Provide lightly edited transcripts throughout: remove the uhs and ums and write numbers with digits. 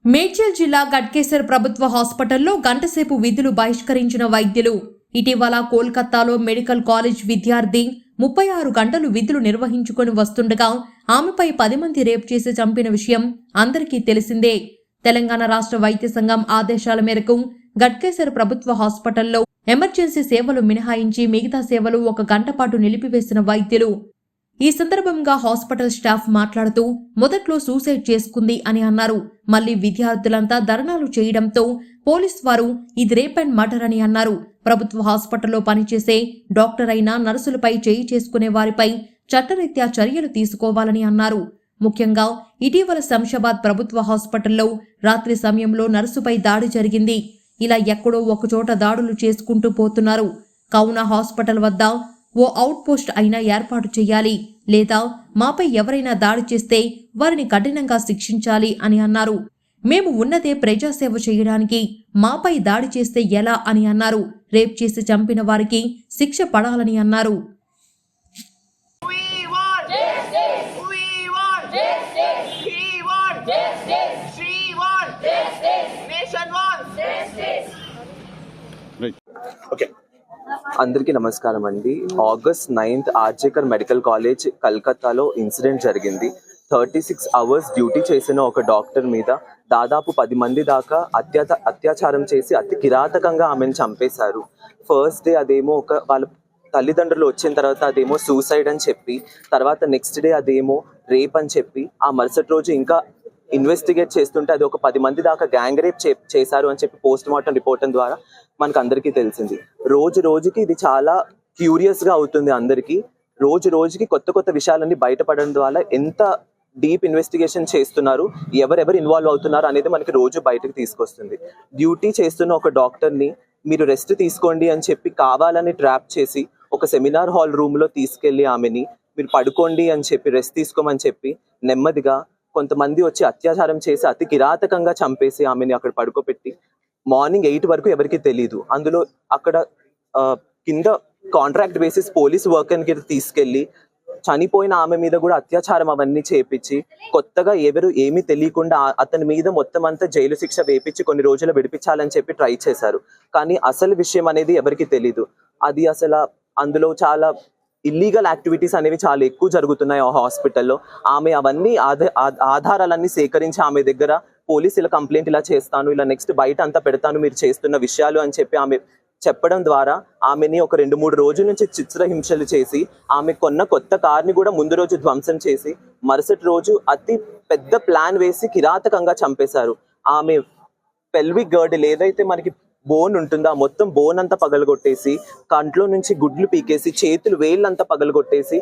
మేడ్చల్ జిల్లా గట్కేసర్ ప్రభుత్వ హాస్పిటల్లో గంటసేపు విధులు బహిష్కరించిన వైద్యులు. ఇటీవల కోల్కతాలో మెడికల్ కాలేజ్ విద్యార్థి 36 గంటలు విధులు నిర్వహించుకొని వస్తుండగా ఆమెపై 10 మంది రేప్ చేసి చంపిన విషయం అందరికీ తెలిసిందే. తెలంగాణ రాష్ట్ర వైద్య సంఘం ఆదేశాల మేరకు గట్కేసర్ ప్రభుత్వ హాస్పిటల్లో ఎమర్జెన్సీ సేవలు మినహాయించి మిగతా సేవలు 1 గంట పాటు నిలిపివేసిన వైద్యులు. ఈ సందర్భంగా హాస్పిటల్ స్టాఫ్ మాట్లాడుతూ మొదట్లో సూసైడ్ చేసుకుంది అని అన్నారు. మళ్లీ విద్యార్థులంతా ధర్నాలు చేయడంతో పోలీస్ వారు ఇది రేప్ అండ్ మర్డర్ అని అన్నారు. ప్రభుత్వ హాస్పిటల్లో పనిచేసే డాక్టర్ అయినా నర్సులపై చేయి చేసుకునే వారిపై చట్టరీత్యా చర్యలు తీసుకోవాలని అన్నారు. ముఖ్యంగా ఇటీవల శంషాబాద్ ప్రభుత్వ హాస్పిటల్లో రాత్రి సమయంలో నర్సుపై దాడి జరిగింది. ఇలా ఎక్కడో ఒకచోట దాడులు చేసుకుంటూ పోతున్నారు. కావున హాస్పిటల్ వద్ద ఓ అవుట్ పోస్ట్ అయినా ఏర్పాటు చేయాలి, లేదా మాపై ఎవరైనా దాడి చేస్తే వారిని కఠినంగా శిక్షించాలి అని అన్నారు. మేము ఉన్నదే ప్రజాసేవ చేయడానికి, మాపై దాడి చేస్తే ఎలా అని అన్నారు. రేప్ చేసి చంపిన వారికి శిక్ష పడాలని అన్నారు. అందరికీ నమస్కారం అండి. August 9th RG Kar medical college కల్కత్తాలో ఇన్సిడెంట్ జరిగింది. 36 hours డ్యూటీ చేసిన ఒక డాక్టర్ మీద దాదాపు 10 మంది దాకా అత్యాచారం చేసి అతి కిరాతకంగా ఆమెను చంపేశారు. ఫస్ట్ డే అదేమో వాళ్ళ తల్లిదండ్రులు వచ్చిన తర్వాత అదేమో సూసైడ్ అని చెప్పి, తర్వాత నెక్స్ట్ డే అదేమో రేప్ అని చెప్పి, ఆ మరుసటి రోజు ఇంకా ఇన్వెస్టిగేట్ చేస్తుంటే అది ఒక 10 మంది దాకా గ్యాంగ్ రేప్ చేశారు అని చెప్పి పోస్ట్ మార్టం రిపోర్ట్ ద్వారా మనకు అందరికీ తెలిసింది. రోజు రోజుకి ఇది చాలా క్యూరియస్ గా అవుతుంది అందరికీ. రోజు రోజుకి కొత్త కొత్త విషయాలన్నీ బయటపడడం ద్వారా ఎంత డీప్ ఇన్వెస్టిగేషన్ చేస్తున్నారు, ఎవరెవరు ఇన్వాల్వ్ అవుతున్నారు అనేది మనకి రోజు బయటకు తీసుకొస్తుంది. డ్యూటీ చేస్తున్న ఒక డాక్టర్ని మీరు రెస్ట్ తీసుకోండి అని చెప్పి కావాలని ట్రాప్ చేసి ఒక సెమినార్ హాల్ రూమ్ లో తీసుకెళ్లి ఆమెని మీరు పడుకోండి అని చెప్పి రెస్ట్ తీసుకోమని చెప్పి నెమ్మదిగా కొంతమంది వచ్చి అత్యాచారం చేసి అతి కిరాతకంగా చంపేసి ఆమెని అక్కడ పడుకోబెట్టి మార్నింగ్ 8 వరకు ఎవరికి తెలియదు. అందులో అక్కడ కింద కాంట్రాక్ట్ బేసిస్ పోలీస్ వర్కర్కి తీసుకెళ్లి చనిపోయిన ఆమె మీద కూడా అత్యాచారం అవన్నీ చేపించి కొత్తగా ఎవరు ఏమీ తెలియకుండా అతని మీద మొత్తం అంతా జైలు శిక్ష వేపించి కొన్ని రోజులు విడిపించాలని చెప్పి ట్రై చేశారు. కానీ అసలు విషయం అనేది ఎవరికి తెలీదు. అది అసలు అందులో చాలా ఇల్లీగల్ యాక్టివిటీస్ అనేవి చాలా ఎక్కువ జరుగుతున్నాయి ఆ హాస్పిటల్లో. ఆమె అవన్నీ ఆధారాలన్నీ సేకరించి ఆమె దగ్గర పోలీసుల కంప్లైంట్ ఇలా చేస్తాను, ఇలా నెక్స్ట్ బయట అంతా పెడతాను మీరు చేస్తున్న విషయాలు అని చెప్పి ఆమె చెప్పడం ద్వారా ఆమెని ఒక 2-3 రోజుల నుంచి చిత్రహింసలు చేసి ఆమె కొన్న కొత్త కార్ని కూడా ముందు రోజు ధ్వంసం చేసి మరుసటి రోజు అతి పెద్ద ప్లాన్ వేసి కిరాతకంగా చంపేశారు. ఆమె పెల్విక్ గర్డిల్ ఏదైతే మనకి బోన్ ఉంటుందో ఆ మొత్తం బోన్ అంతా పగలగొట్టేసి కంట్లో నుంచి గుడ్లు పీకేసి చేతులు వేళ్ళంతా పగలగొట్టేసి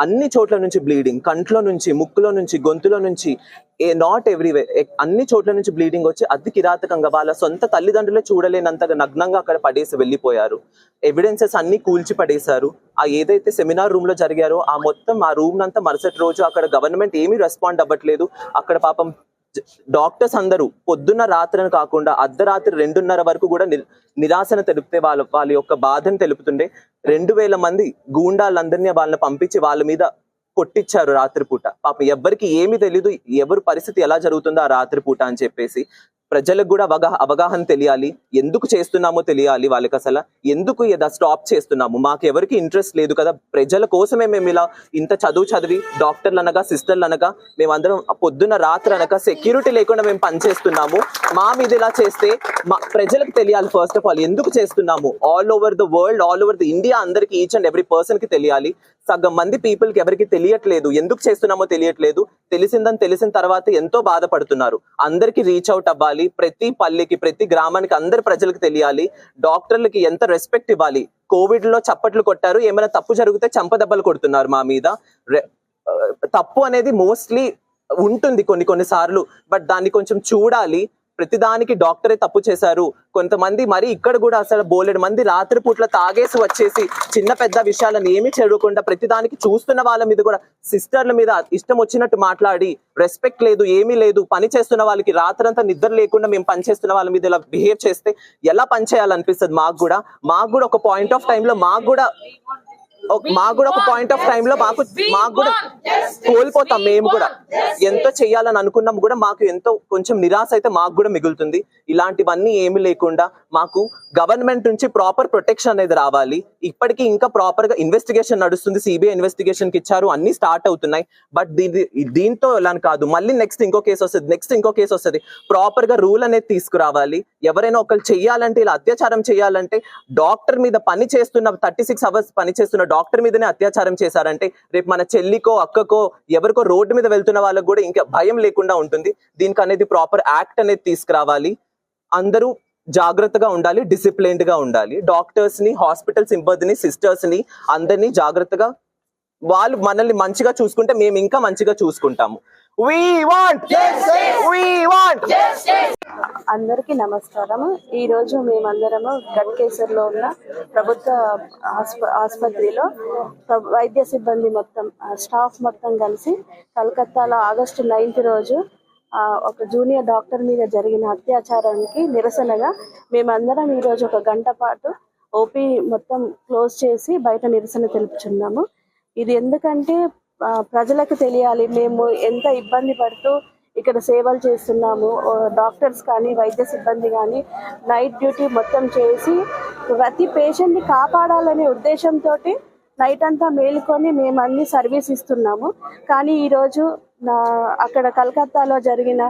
అన్ని చోట్ల నుంచి బ్లీడింగ్, కంట్లో నుంచి, ముక్కులో నుంచి, గొంతులో నుంచి, నాట్ ఎవ్రీవే అన్ని చోట్ల నుంచి బ్లీడింగ్ వచ్చి అతి కిరాతకంగా వాళ్ళ సొంత తల్లిదండ్రులే చూడలేనంతగా నగ్నంగా అక్కడ పడేసి వెళ్ళిపోయారు. ఎవిడెన్సెస్ అన్ని కూల్చి పడేశారు. ఆ ఏదైతే సెమినార్ రూమ్ లో జరిగారో ఆ మొత్తం ఆ రూమ్ నంతా మరుసటి రోజు అక్కడ గవర్నమెంట్ ఏమీ రెస్పాండ్ అవ్వట్లేదు. అక్కడ పాపం డాక్టర్స్ అందరూ పొద్దున్న రాత్రిని కాకుండా అర్ధరాత్రి 2:30 వరకు కూడా నిరాశన తెలిపితే వాళ్ళ యొక్క బాధను తెలుపుతుండే 2000 మంది గూండాలందరినీ వాళ్ళని పంపించి వాళ్ళ మీద కొట్టించారు రాత్రిపూట. పాపం ఎవ్వరికి ఏమీ తెలీదు ఎవరి పరిస్థితి ఎలా జరుగుతుందో ఆ రాత్రిపూట అని చెప్పేసి. ప్రజలకు కూడా అవగాహన తెలియాలి, ఎందుకు చేస్తున్నామో తెలియాలి వాళ్ళకి, అసలు ఎందుకు ఇలా స్టాప్ చేస్తున్నాము, మాకు ఎవరికి ఇంట్రెస్ట్ లేదు కదా, ప్రజల కోసమే మేము ఇలా ఇంత చదివి డాక్టర్లు అనగా సిస్టర్లు అనగా మేమందరం పొద్దున్న రాత్రి అనగా సెక్యూరిటీ లేకుండా మేము పనిచేస్తున్నాము. మా మీద ఇలా చేస్తే ప్రజలకు తెలియాలి ఫస్ట్ ఆఫ్ ఆల్ ఎందుకు చేస్తున్నాము. All over the world, all over the India అందరికి ఈచ్ అండ్ ఎవ్రీ పర్సన్ కి తెలియాలి. సగం మంది పీపుల్ కి ఎవరికి తెలియట్లేదు, ఎందుకు చేస్తున్నామో తెలియట్లేదు. తెలిసిన తర్వాత ఎంతో బాధపడుతున్నారు. అందరికి రీచ్ అవుట్ అవ్వాలి, ప్రతి పల్లెకి ప్రతి గ్రామానికి అందరి ప్రజలకు తెలియాలి. డాక్టర్లకి ఎంత రెస్పెక్ట్ ఇవ్వాలి. కోవిడ్ లో చప్పట్లు కొట్టారు, ఏమైనా తప్పు జరిగితే చంపదెబ్బలు కొడుతున్నారు మా మీద. తప్పు అనేది మోస్ట్లీ ఉంటుంది కొన్ని సార్లు, బట్ దాన్ని కొంచెం చూడాలి. ప్రతిదానికి డాక్టరే తప్పు చేశారు. కొంతమంది మరి ఇక్కడ కూడా అసలు బోలెడు మంది రాత్రిపూట్ల తాగేసి వచ్చేసి చిన్న పెద్ద విషయాలను ఏమీ చేయకుండా ప్రతిదానికి చూస్తున్న వాళ్ళ మీద కూడా సిస్టర్ల మీద ఇష్టం వచ్చినట్టు మాట్లాడి రెస్పెక్ట్ లేదు, ఏమీ లేదు. పని చేస్తున్న వాళ్ళకి రాత్రంతా నిద్ర లేకుండా మేము పని చేస్తున్న వాళ్ళ మీద ఇలా బిహేవ్ చేస్తే ఎలా పని చేయాలనిపిస్తుంది. మాకు కూడా ఒక పాయింట్ ఆఫ్ టైంలో మాకు కూడా మాకు కూడా ఒక పాయింట్ ఆఫ్ టైమ్ లో మాకు కూడా కోల్పోతాం. మేము కూడా ఎంతో చెయ్యాలని అనుకున్నాం కూడా మాకు ఎంతో కొంచెం నిరాశ అయితే మాకు కూడా మిగులుతుంది. ఇలాంటివన్నీ ఏమి లేకుండా మాకు గవర్నమెంట్ నుంచి ప్రాపర్ ప్రొటెక్షన్ అనేది రావాలి. ఇప్పటికీ ఇంకా ప్రాపర్ గా ఇన్వెస్టిగేషన్ నడుస్తుంది, సిబిఐ ఇన్వెస్టిగేషన్ కి ఇచ్చారు, అన్ని స్టార్ట్ అవుతున్నాయి. బట్ దీంతో ఇలా కాదు, మళ్ళీ నెక్స్ట్ ఇంకో కేసు వస్తుంది. ప్రాపర్ గా రూల్ అనేది తీసుకురావాలి. ఎవరైనా ఒకరు చెయ్యాలంటే, ఇలా అత్యాచారం చేయాలంటే డాక్టర్ మీద పని చేస్తున్న 36 hours పని చేస్తున్న డాక్టర్ మీదనే అత్యాచారం చేశారంటే రేపు మన చెల్లికో అక్కకో ఎవరికో రోడ్డు మీద వెళ్తున్న వాళ్ళకు కూడా ఇంకా భయం లేకుండా ఉంటుంది. దీనికి అనేది ప్రాపర్ యాక్ట్ అనేది తీసుకురావాలి. అందరూ జాగ్రత్తగా ఉండాలి, డిసిప్లైన్డ్ గా ఉండాలి. డాక్టర్స్ ని, హాస్పిటల్ సిబ్బందిని, సిస్టర్స్ ని అందరినీ జాగ్రత్తగా, వాళ్ళు మనల్ని మంచిగా చూసుకుంటే మేము ఇంకా మంచిగా చూసుకుంటాము. We want justice! We want justice! అందరికీ నమస్కారము. ఈరోజు మేమందరము గట్కేసర్లో ఉన్న ప్రభుత్వ ఆసుపత్రిలో వైద్య సిబ్బంది మొత్తం, స్టాఫ్ మొత్తం కలిసి కలకత్తాలో ఆగస్టు 9th రోజు ఒక జూనియర్ డాక్టర్ మీద జరిగిన అత్యాచారానికి నిరసనగా మేమందరం ఈరోజు 1 గంట పాటు ఓపీ మొత్తం క్లోజ్ చేసి బయట నిరసన తెలుపుచున్నాము. ఇది ఎందుకంటే ప్రజలకు తెలియాలి మేము ఎంత ఇబ్బంది పడుతూ ఇక్కడ సేవలు చేస్తున్నాము. డాక్టర్స్ కానీ వైద్య సిబ్బంది కానీ నైట్ డ్యూటీ మొత్తం చేసి ప్రతి పేషెంట్ని కాపాడాలనే ఉద్దేశంతో నైట్ అంతా మేలుకొని మేము అన్ని సర్వీస్ ఇస్తున్నాము. కానీ ఈరోజు అక్కడ కలకత్తాలో జరిగిన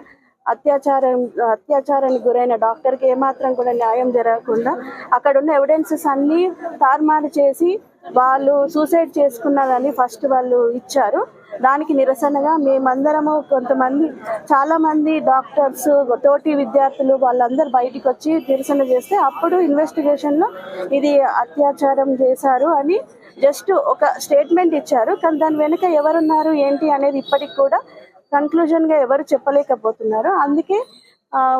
అత్యాచారానికి గురైన డాక్టర్కి ఏమాత్రం కూడా న్యాయం జరగకుండా అక్కడ ఉన్న ఎవిడెన్సెస్ అన్నీ తారుమారు చేసి వాళ్ళు సూసైడ్ చేసుకున్నదని ఫస్ట్ వాళ్ళు ఇచ్చారు. దానికి నిరసనగా మేమందరము చాలా మంది డాక్టర్స్, తోటి విద్యార్థులు వాళ్ళందరూ బయటికి వచ్చి నిరసన చేస్తే అప్పుడు ఇన్వెస్టిగేషన్లో ఇది అత్యాచారం చేశారు అని జస్ట్ ఒక స్టేట్మెంట్ ఇచ్చారు. కానీ దాని వెనుక ఎవరున్నారు ఏంటి అనేది ఇప్పటికి కూడా కన్క్లూజన్గా ఎవరు చెప్పలేకపోతున్నారు. అందుకే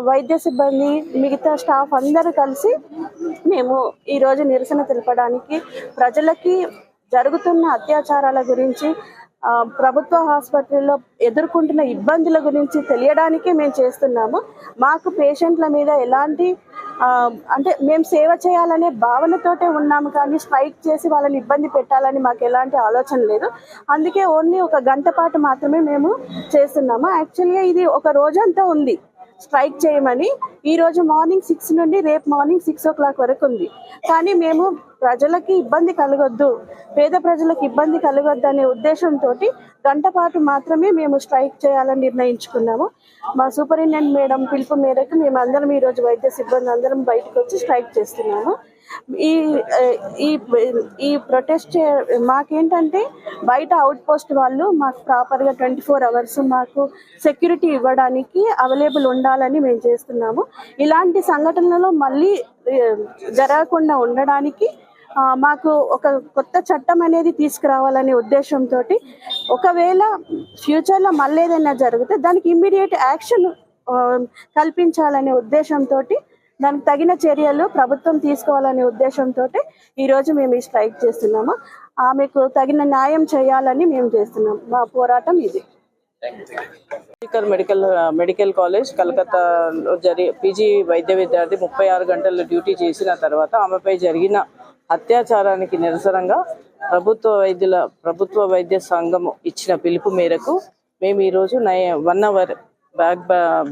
వైద్య సిబ్బంది, మిగతా స్టాఫ్ అందరూ కలిసి మేము ఈరోజు నిరసన తెలపడానికి, ప్రజలకి జరుగుతున్న అత్యాచారాల గురించి, ప్రభుత్వ ఆసుపత్రుల్లో ఎదుర్కొంటున్న ఇబ్బందుల గురించి తెలియడానికే మేము చేస్తున్నాము. మాకు పేషెంట్ల మీద ఎలాంటి అంటే మేము సేవ చేయాలనే భావనతోటే ఉన్నాము, కానీ స్ట్రైక్ చేసి వాళ్ళని ఇబ్బంది పెట్టాలని మాకు ఎలాంటి ఆలోచన లేదు. అందుకే ఓన్లీ 1 గంట పాటు మాత్రమే మేము చేస్తున్నాము. యాక్చువల్గా ఇది ఒక రోజంతా ఉంది స్ట్రైక్ చేయమని. ఈరోజు మార్నింగ్ 6 నుండి రేపు మార్నింగ్ 6 o'clock వరకు ఉంది. కానీ మేము ప్రజలకి ఇబ్బంది కలగొద్దు, పేద ప్రజలకు ఇబ్బంది కలగొద్దు అనే ఉద్దేశంతో 1 గంట పాటు మాత్రమే మేము స్ట్రైక్ చేయాలని నిర్ణయించుకున్నాము. మా సూపరింటెండెంట్ మేడం పిలుపు మేరకు మేము అందరం ఈరోజు వైద్య సిబ్బంది అందరం బయటకు వచ్చి స్ట్రైక్ చేస్తున్నాము. ఈ ప్రొటెస్ట్ మాకేంటంటే బయట అవుట్ పోస్ట్ వాళ్ళు మాకు ప్రాపర్గా 24 hours మాకు సెక్యూరిటీ ఇవ్వడానికి అవైలబుల్ ఉండాలని మేము చేస్తున్నాము. ఇలాంటి సంఘటనలు మళ్ళీ జరగకుండా ఉండడానికి మాకు ఒక కొత్త చట్టం అనేది తీసుకురావాలనే ఉద్దేశంతో, ఒకవేళ ఫ్యూచర్లో మళ్ళీ ఏదైనా జరిగితే దానికి ఇమ్మీడియట్ యాక్షన్ కల్పించాలనే ఉద్దేశంతో, దానికి తగిన చర్యలు ప్రభుత్వం తీసుకోవాలనే ఉద్దేశంతో ఈరోజు మేము ఈ స్ట్రైక్ చేస్తున్నాము. ఆమెకు తగిన న్యాయం చేయాలని మేము చేస్తున్నాం. మా పోరాటం ఇది. మెడికల్ కాలేజ్ కలకత్తాలో పీజీ వైద్య విద్యార్థి 36 గంటలు డ్యూటీ చేసిన తర్వాత ఆమెపై జరిగిన అత్యాచారానికి నిరసనగా ప్రభుత్వ వైద్య సంఘం ఇచ్చిన పిలుపు మేరకు మేము ఈరోజు 1 hour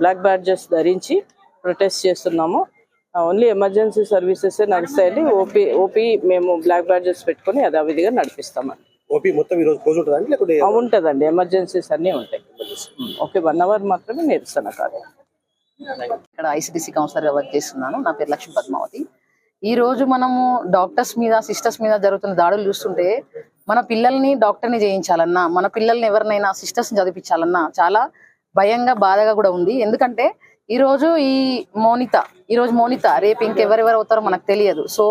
బ్లాక్ బ్యాడ్జెస్ ధరించి ప్రొటెస్ట్ చేస్తున్నాము. ఓన్లీ ఎమర్జెన్సీ సర్వీసెస్ నడుస్తాయండి. ఓపీ మేము బ్లాక్ బ్యాడ్జెస్ పెట్టుకొని యథావిధిగా నడిపిస్తామండి. ఉంటుందండి, ఎమర్జెన్సీస్ అన్నీ ఉంటాయి. ఓకే, 1 hour మాత్రమే నిరసన కాదు. ఇక్కడ ఐసిడిసి కౌన్సిలర్గా వర్క్ చేస్తున్నాను. నా పేరు లక్ష్మీ పద్మావతి. ఈ రోజు మనము డాక్టర్స్ మీద, సిస్టర్స్ మీద జరుగుతున్న దాడులు చూస్తుంటే మన పిల్లల్ని డాక్టర్ని చేయించాలన్నా, మన పిల్లల్ని ఎవరినైనా సిస్టర్స్ని చదివించాలన్నా చాలా భయంగా, బాధగా కూడా ఉంది. ఎందుకంటే ఈరోజు మోనిత రేపు ఇంకెవరెవరు అవుతారో మనకు తెలియదు. సో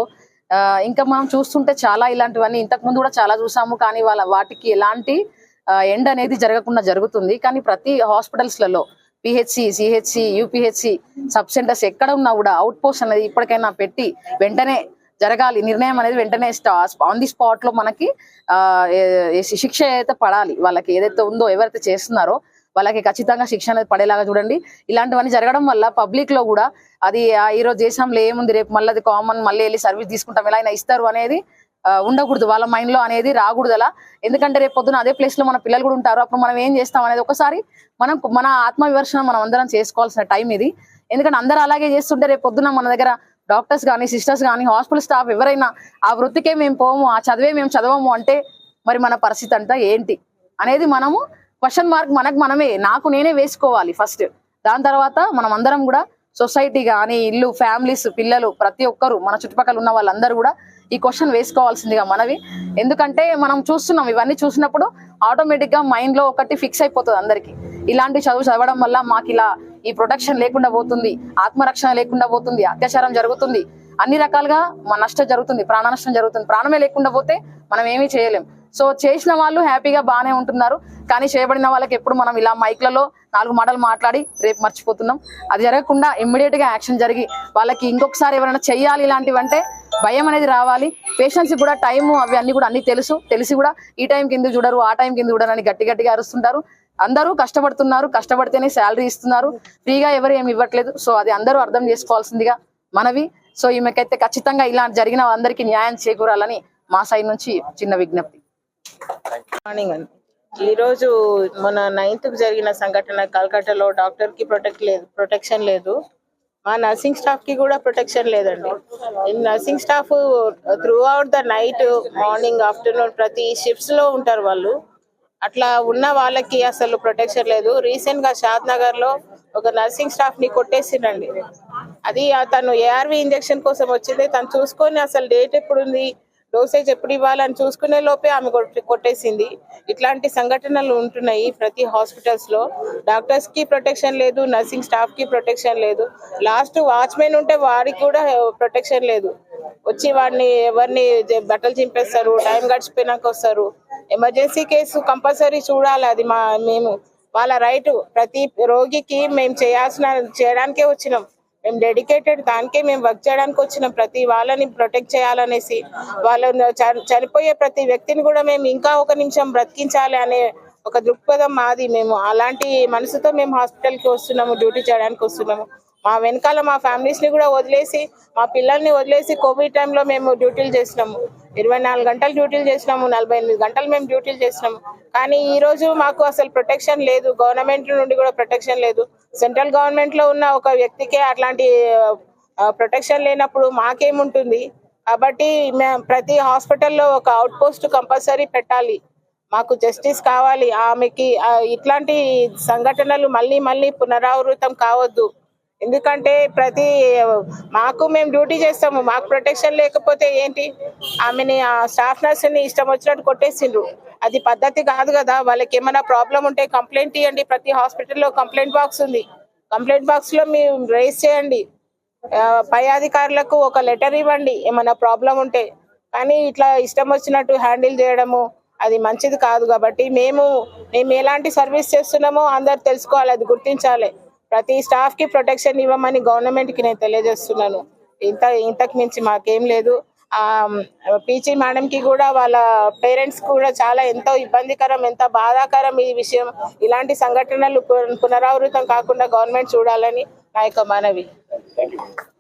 ఇంకా మనం చూస్తుంటే చాలా ఇలాంటివన్నీ ఇంతకు ముందు కూడా చాలా చూసాము, కానీ వాటికి ఎలాంటి ఎండ్ అనేది జరగకుండా జరుగుతుంది. కానీ ప్రతి హాస్పిటల్స్లలో PHC, CHC, UPHC, sub centres ఎక్కడ ఉన్నా కూడా అవుట్ పోస్ట్ అనేది ఇప్పటికైనా పెట్టి వెంటనే జరగాలి. నిర్ణయం అనేది వెంటనే ఆన్ ది స్పాట్ లో మనకి శిక్ష అయితే పడాలి. వాళ్ళకి ఏదైతే ఉందో, ఎవరైతే చేస్తున్నారో వాళ్ళకి ఖచ్చితంగా శిక్ష అనేది పడేలాగా చూడండి. ఇలాంటివన్నీ జరగడం వల్ల పబ్లిక్ లో కూడా అది ఈరోజు దేశంలో ఏముంది, రేపు మళ్ళీ అది కామన్, మళ్ళీ వెళ్ళి సర్వీస్ తీసుకుంటాం, ఎలా అయినా ఇస్తారు అనేది ఉండకూడదు, వాళ్ళ మైండ్ లో అనేది రాకూడదు అలా. ఎందుకంటే రేపు పొద్దున అదే ప్లేస్ లో మన పిల్లలు కూడా ఉంటారు, అప్పుడు మనం ఏం చేస్తాం అనేది ఒకసారి మన ఆత్మవిమర్శన మనం అందరం చేసుకోవాల్సిన టైం ఇది. ఎందుకంటే అందరూ అలాగే చేస్తుంటే రేపు పొద్దున మన దగ్గర డాక్టర్స్ కానీ సిస్టర్స్ కానీ హాస్పిటల్ స్టాఫ్ ఎవరైనా ఆ వృత్తికే మేము పోము, ఆ చదివే మేము చదవము అంటే మరి మన పరిస్థితి అంతా ఏంటి అనేది మనము క్వశ్చన్ మార్క్ మనమే నేనే వేసుకోవాలి ఫస్ట్. దాని తర్వాత మనం అందరం కూడా సొసైటీ కానీ ఇల్లు ఫ్యామిలీస్ పిల్లలు ప్రతి ఒక్కరు మన చుట్టుపక్కల ఉన్న వాళ్ళందరూ కూడా ఈ క్వశ్చన్ వేసుకోవాల్సిందిగా మనవి. ఎందుకంటే మనం చూస్తున్నాం, ఇవన్నీ చూసినప్పుడు ఆటోమేటిక్ గా మైండ్ లో ఒకటి ఫిక్స్ అయిపోతుంది అందరికి, ఇలాంటి చదువు చదవడం వల్ల మాకు ఇలా ఈ ప్రొటెక్షన్ లేకుండా పోతుంది, ఆత్మరక్షణ లేకుండా పోతుంది, అత్యాచారం జరుగుతుంది, అన్ని రకాలుగా మన నష్టం జరుగుతుంది, ప్రాణ నష్టం జరుగుతుంది. ప్రాణమే లేకుండా పోతే మనం ఏమీ చేయలేం. సో చేసిన వాళ్ళు హ్యాపీగా బాగానే ఉంటున్నారు, కానీ చేయబడిన వాళ్ళకి ఎప్పుడు మనం ఇలా మైక్లలో 4 మాటలు మాట్లాడి రేపు మర్చిపోతున్నాం. అది జరగకుండా ఇమ్మీడియట్ గా యాక్షన్ జరిగి వాళ్ళకి ఇంకొకసారి ఎవరైనా చెయ్యాలి ఇలాంటివంటే భయం అనేది రావాలి. పేషెంట్స్ కూడా టైము అవి అన్ని కూడా అన్ని తెలిసి కూడా ఈ టైం కింద చూడరు ఆ టైం కింద చూడరు అని గట్టిగా అరుస్తుంటారు. అందరూ కష్టపడుతున్నారు, కష్టపడితేనే శాలరీ ఇస్తున్నారు, ఫ్రీగా ఎవరు ఏమి ఇవ్వట్లేదు. సో అది అందరూ అర్థం చేసుకోవాల్సిందిగా మనవి. సో ఈమెకైతే ఖచ్చితంగా ఇలా జరిగిన అందరికీ న్యాయం చేకూరాలని మా సైడ్ నుంచి చిన్న విజ్ఞప్తి. మార్నింగ్ అండి. ఈరోజు మన 9th జరిగిన సంఘటన కల్కట్టాలో డాక్టర్ కి ప్రొటెక్షన్ లేదు, మా నర్సింగ్ స్టాఫ్ కి కూడా ప్రొటెక్షన్ లేదండి. Nursing staff through out the night morning afternoon ప్రతి షిఫ్ట్స్ లో ఉంటారు వాళ్ళు. అట్లా ఉన్న వాళ్ళకి అసలు ప్రొటెక్షన్ లేదు. రీసెంట్ గా షాద్ నగర్ లో ఒక నర్సింగ్ స్టాఫ్ ని కొట్టేసిండండి. అది తను ఏఆర్వి ఇంజెక్షన్ కోసం వచ్చింది, తను చూసుకొని అసలు డేట్ ఎప్పుడుంది డోసేజ్ ఎప్పుడు ఇవ్వాలని చూసుకునే లోపే ఆమె కొట్టేసింది. ఇట్లాంటి సంఘటనలు ఉంటున్నాయి ప్రతి హాస్పిటల్స్ లో. డాక్టర్స్ కి ప్రొటెక్షన్ లేదు, నర్సింగ్ స్టాఫ్ కి ప్రొటెక్షన్ లేదు, లాస్ట్ వాచ్మెన్ ఉంటే వారికి కూడా ప్రొటెక్షన్ లేదు. వచ్చి వాడిని ఎవరిని బట్టలు చింపేస్తారు, టైం గడిచిపోయినాక వస్తారు. ఎమర్జెన్సీ కేసు కంపల్సరీ చూడాలి, అది మేము వాళ్ళ రైట్. ప్రతి రోగికి మేము చేయడానికే వచ్చినాం, మేము డెడికేటెడ్ దానికే మేము వర్క్ చేయడానికి వచ్చినాం. ప్రతి వాళ్ళని ప్రొటెక్ట్ చేయాలనేసి, వాళ్ళని చనిపోయే ప్రతి వ్యక్తిని కూడా మేము ఇంకా 1 నిమిషం బ్రతికించాలి అనే ఒక దృక్పథం మాది. మేము అలాంటి మనసుతో మేము హాస్పిటల్కి వస్తున్నాము, డ్యూటీ చేయడానికి వస్తున్నాము. మా వెనకాల మా ఫ్యామిలీస్ ని కూడా వదిలేసి, మా పిల్లల్ని వదిలేసి కోవిడ్ టైంలో మేము డ్యూటీలు చేసినాము. 24 గంటలు డ్యూటీలు చేసినాము, 48 గంటలు మేము డ్యూటీలు చేసినాము. కానీ ఈ రోజు మాకు అసలు ప్రొటెక్షన్ లేదు, గవర్నమెంట్ నుండి కూడా ప్రొటెక్షన్ లేదు. సెంట్రల్ గవర్నమెంట్ లో ఉన్న ఒక వ్యక్తికే అట్లాంటి ప్రొటెక్షన్ లేనప్పుడు మాకేముంటుంది. కాబట్టి ప్రతి హాస్పిటల్లో ఒక అవుట్ పోస్ట్ కంపల్సరీ పెట్టాలి. మాకు జస్టిస్ కావాలి. ఆమెకి ఇట్లాంటి సంఘటనలు మళ్ళీ పునరావృతం కావద్దు. ఎందుకంటే మేము డ్యూటీ చేస్తాము, మాకు ప్రొటెక్షన్ లేకపోతే ఏంటి? ఆమెని ఆ స్టాఫ్ నర్స్ని ఇష్టం వచ్చినట్టు కొట్టేసిండ్రు, అది పద్ధతి కాదు కదా. వాళ్ళకి ఏమైనా ప్రాబ్లం ఉంటే కంప్లైంట్ ఇవ్వండి. ప్రతి హాస్పిటల్లో కంప్లైంట్ బాక్స్ ఉంది, కంప్లైంట్ బాక్స్ లో మీరు రైజ్ చేయండి. పై అధికారులకు ఒక లెటర్ ఇవ్వండి ఏమైనా ప్రాబ్లం ఉంటే. కానీ ఇట్లా ఇష్టం వచ్చినట్టు హ్యాండిల్ చేయడము అది మంచిది కాదు. కాబట్టి మేము ఎలాంటి సర్వీస్ చేస్తున్నామో అందరు తెలుసుకోవాలి, అది గుర్తించాలి. ప్రతి స్టాఫ్ కి ప్రొటెక్షన్ ఇవ్వమని గవర్నమెంట్ కి నేను తెలియజేస్తున్నాను. ఇంతకు మించి మాకేం లేదు. పీజీ మేడం కి కూడా వాళ్ళ పేరెంట్స్ కూడా చాలా ఎంతో ఇబ్బందికరం, ఎంతో బాధాకరం ఈ విషయం. ఇలాంటి సంఘటనలు పునరావృతం కాకుండా గవర్నమెంట్ చూడాలని నా యొక్క మనవి.